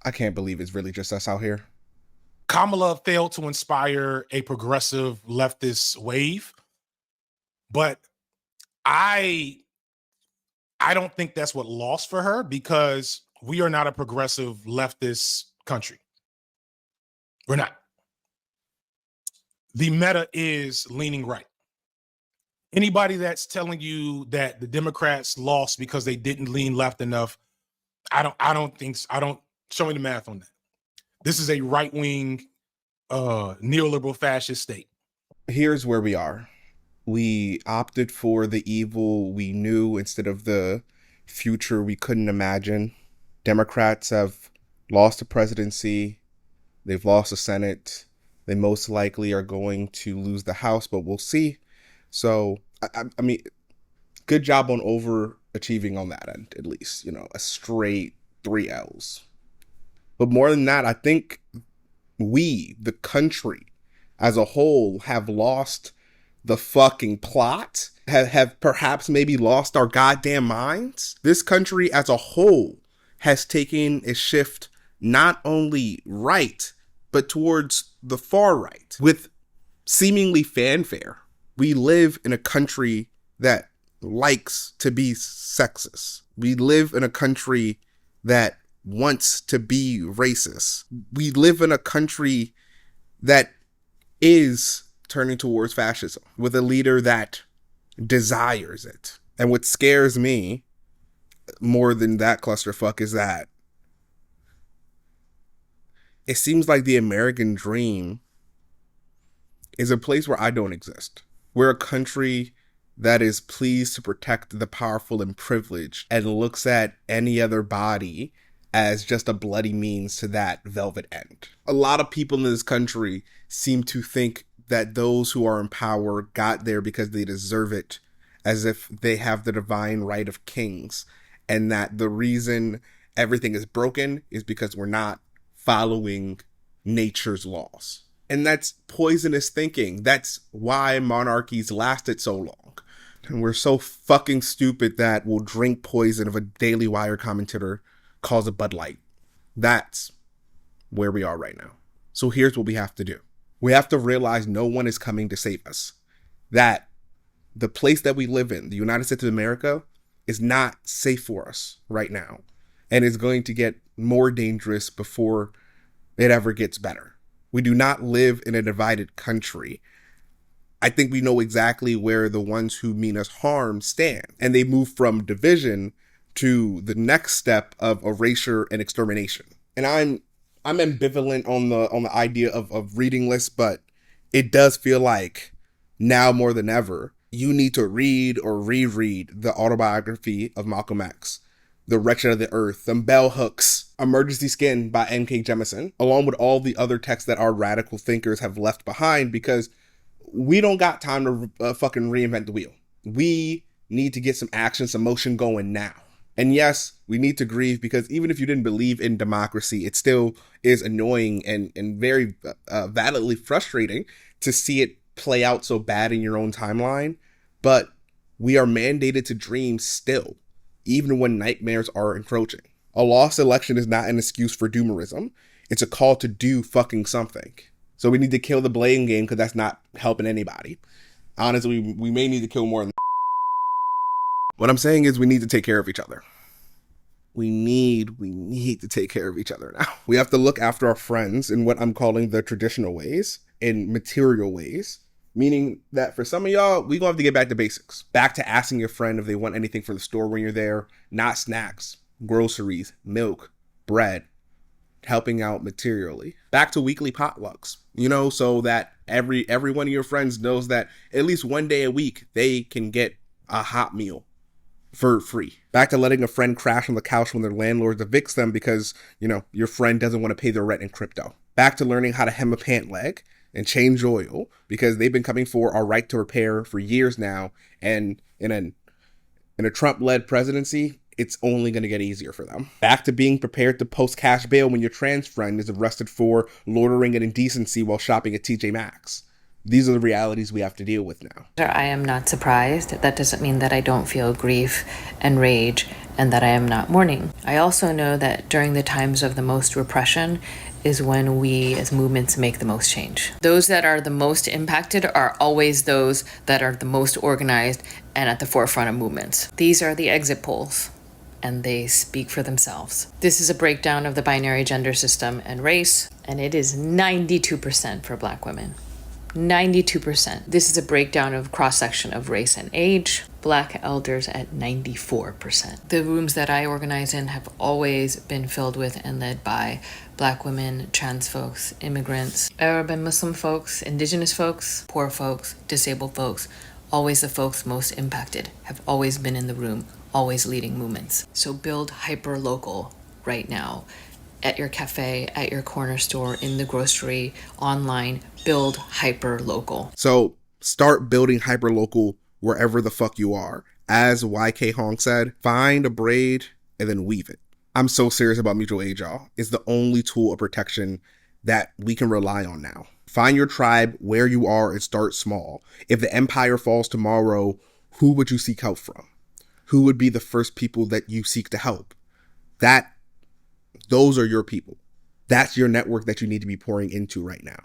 I can't believe it's really just us out here. Kamala failed to inspire a progressive leftist wave, but I I don't think that's what lost for her because we are not a progressive leftist country. We're not. The meta is leaning right. Anybody that's telling you that the Democrats lost because they didn't lean left enough, I don't show me the math on that. This is a right-wing neoliberal fascist state. Here's where we are. We opted for the evil we knew instead of the future we couldn't imagine. Democrats have lost the presidency. They've lost the Senate. They most likely are going to lose the House, but we'll see. So, I mean, good job on overachieving on that end, at least. You know, a straight 3 L's. But more than that, I think we, the country as a whole, have lost the fucking plot, have perhaps maybe lost our goddamn minds. This country as a whole has taken a shift not only right, but towards the far right with seemingly fanfare. We live in a country that likes to be sexist. We live in a country that wants to be racist. We live in a country that is turning towards fascism with a leader that desires it. And what scares me more than that clusterfuck is that it seems like the American dream is a place where I don't exist. We're a country that is pleased to protect the powerful and privileged and looks at any other body as just a bloody means to that velvet end. A lot of people in this country seem to think that those who are in power got there because they deserve it, as if they have the divine right of kings, and that the reason everything is broken is because we're not following nature's laws. And that's poisonous thinking. That's why monarchies lasted so long. And we're so fucking stupid that we'll drink poison if a Daily Wire commentator calls it Bud Light. That's where we are right now. So here's what we have to do. We have to realize no one is coming to save us. That the place that we live in, the United States of America, is not safe for us right now. And is going to get more dangerous before it ever gets better. We do not live in a divided country. I think we know exactly where the ones who mean us harm stand. And they move from division to the next step of erasure and extermination. And I'm ambivalent on the idea of reading lists, but it does feel like now more than ever, you need to read or reread the autobiography of Malcolm X, The Wretched of the Earth, The Bell Hooks, Emergency Skin by N.K. Jemisin, along with all the other texts that our radical thinkers have left behind, because we don't got time to fucking reinvent the wheel. We need to get some action, some motion going now. And yes, we need to grieve, because even if you didn't believe in democracy, it still is annoying and very validly frustrating to see it play out so bad in your own timeline. But we are mandated to dream still, even when nightmares are encroaching. A lost election is not an excuse for doomerism. It's a call to do fucking something. So we need to kill the blame game, because that's not helping anybody. Honestly, we may need to kill more than what I'm saying is we need to take care of each other. We need to take care of each other now. We have to look after our friends in what I'm calling the traditional ways, in material ways. Meaning that for some of y'all, we gonna have to get back to basics. Back to asking your friend if they want anything for the store when you're there. Not snacks, groceries, milk, bread. Helping out materially. Back to weekly potlucks, so that every one of your friends knows that at least one day a week they can get a hot meal for free. Back to letting a friend crash on the couch when their landlord evicts them because, your friend doesn't want to pay their rent in crypto. Back to learning how to hem a pant leg and change oil, because they've been coming for our right to repair for years now. And in a Trump-led presidency, it's only going to get easier for them. Back to being prepared to post cash bail when your trans friend is arrested for loitering and indecency while shopping at TJ Maxx. These are the realities we have to deal with now. I am not surprised. That doesn't mean that I don't feel grief and rage and that I am not mourning. I also know that during the times of the most repression is when we as movements make the most change. Those that are the most impacted are always those that are the most organized and at the forefront of movements. These are the exit polls, and they speak for themselves. This is a breakdown of the binary gender system and race, and it is 92% for Black women. 92%. This is a breakdown of cross-section of race and age. Black elders at 94%. The rooms that I organize in have always been filled with and led by Black women, trans folks, immigrants, Arab and Muslim folks, indigenous folks, poor folks, disabled folks. Always the folks most impacted have always been in the room, always leading movements. So build hyper-local right now. At your cafe, at your corner store, in the grocery, online, build hyper-local. So start building hyper-local wherever the fuck you are. As YK Hong said, find a braid and then weave it. I'm so serious about mutual aid, y'all. It's the only tool of protection that we can rely on now. Find your tribe where you are and start small. If the empire falls tomorrow, who would you seek help from? Who would be the first people that you seek to help? Those are your people. That's your network that you need to be pouring into right now,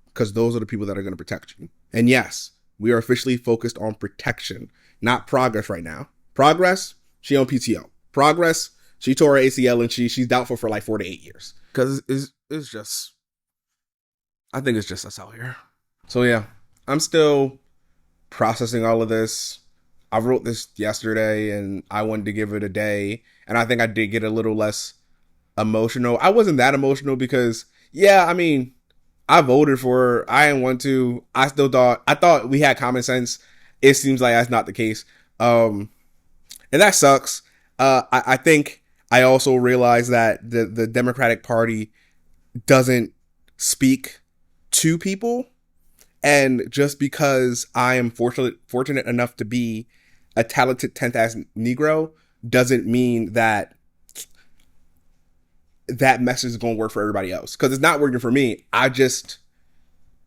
because those are the people that are going to protect you. And yes, we are officially focused on protection, not progress right now. Progress, she on PTO. Progress, she tore her ACL and she's doubtful for like 4 to 8 years. Because it's just, I think it's just us out here. So yeah, I'm still processing all of this. I wrote this yesterday and I wanted to give it a day. And I think I did get a little less emotional. I wasn't that emotional because, yeah, I mean, I voted for her. I didn't want to. I thought we had common sense. It seems like that's not the case. And that sucks. I think I also realized that the Democratic Party doesn't speak to people. And just because I am fortunate enough to be a talented 10th ass Negro doesn't mean that message is going to work for everybody else, because it's not working for me.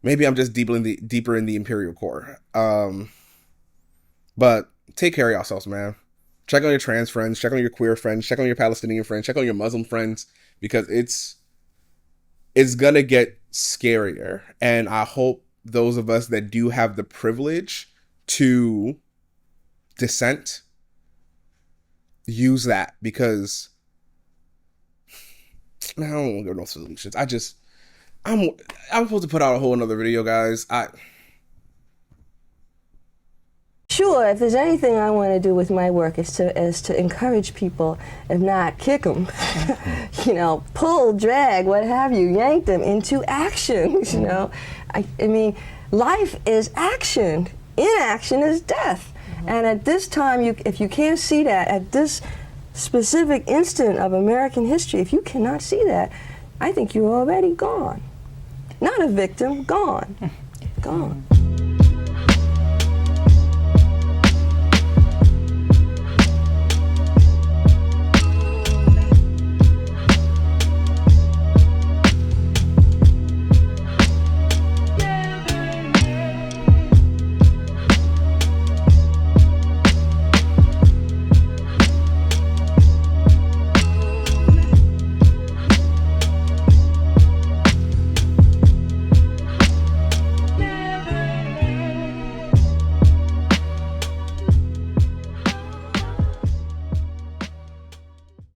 Maybe I'm just deeper in the Imperial Core. But take care of yourselves, man. Check on your trans friends, check on your queer friends, check on your Palestinian friends, check on your Muslim friends, because it's gonna get scarier. And I hope those of us that do have the privilege to dissent use that, because man, I don't want to go no solutions. I'm supposed to put out a whole another video, guys. Sure, if there's anything I want to do with my work is to encourage people, if not kick them, pull, drag, what have you, yank them into action. I mean, life is action. Inaction is death. And at this time, if you can't see that, at this specific instant of American history, if you cannot see that, I think you're already gone. Not a victim, gone. Gone.